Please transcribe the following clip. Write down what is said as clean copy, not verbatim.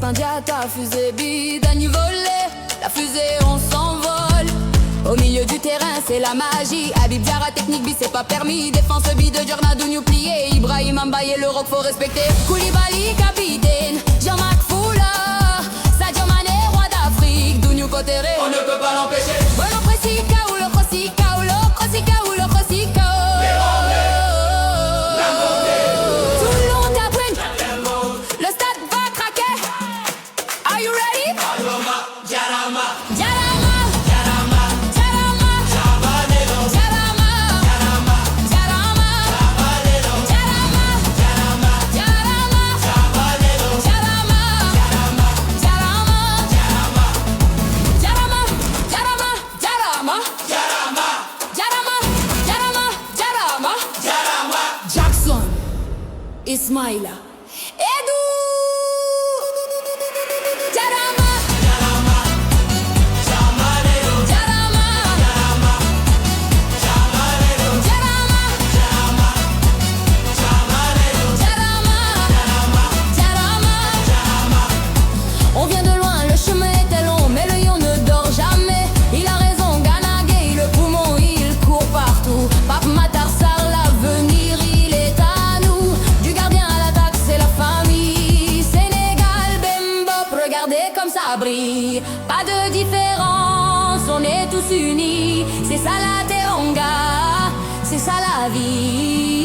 India, ta fusée bide à niveau volé. La fusée, on s'envole. Au milieu du terrain, c'est la magie. Habib Diarra, technique bis, c'est pas permis. Défense bi de Jornadou, nous plié. Ibrahim Mbaye, le rock, faut respecter. Koulibaly, capitaine. Jean-Marc Foula. Sadio Mané, roi d'Afrique. Douniou Kotéré, on ne peut pas l'empêcher. Bueno Presica ou le Crosica ou le Crosica ou le Crosica. Tout le monde t'apprenne. Le stade va craquer. Are you ready? Jarama, Jarama, Jarama. Jarama, Jarama. Chabalelo, Jarama. Jarama, Jarama. Chabalelo, Jarama. Jarama, Jarama. Chabalelo, Jarama. Jarama, Jarama. Jarama, Jarama. Jarama. Jarama. Jarama, Jarama. Jarama. Jarama. Jarama. Jackson. Ismaila. Edu. Jarama. Jarama, Chabalelo, Jarama. Jarama, Chabalelo, Jarama. Jarama, Chabalelo, Jarama. Jarama. Jarama. On vient de loin, le chemin était long, mais le lion ne dort jamais. Il a raison, Gana Gueye, le poumon, il court partout. Pape Matar Sarr, l'avenir, il est à nous. Du gardien à l'attaque, c'est la famille. Sénégal, Bembop, regardez comme ça brille. Pas de différence, on est tous unis. C'est ça la Teranga, c'est ça la vie.